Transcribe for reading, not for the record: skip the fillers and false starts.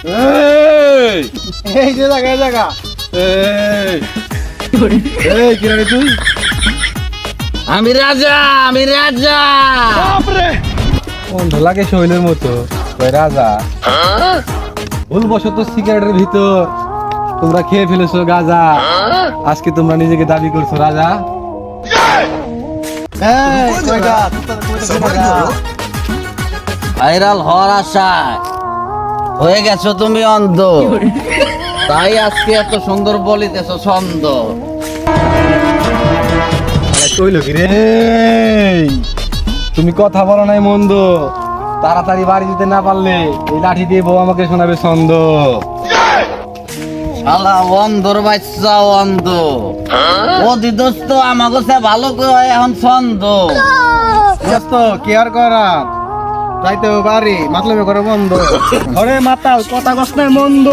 এই যে জায়গা কি রে তুই? আমি রাজা। বন্ধ লাগে শৈলের মতো ওই রাজা। ভুলবশত সিগারেটের ভিতর তোমরা খেয়ে ফেলেছো গাঁজা। আজকে তোমরা নিজেকে দাবি করছো রাজা। ভাইরাল হওয়ার আশায় হয়ে গেছো তুমি অন্ধ, তাই আজকে এত সুন্দর বলিতেছো ছন্দ। কইল কি রে? তুমি কথা বলো নাই মন্দ, তাড়াতাড়ি বাড়ি যেতে না পারলে এই লাঠি দিয়ে বউ আমাকে শোনাবে ছন্দ। শালা অন্ধর বাচ্চা অন্ধ, ও দিদোস্ত আমাকে সে ভালো করে এখন ছন্দ। দোস্ত কি আর করা, যাইতে বাড়ি মাতলবে করে বন্ধ। ঘরে মাতাল কথা কষ্ট মন্দ।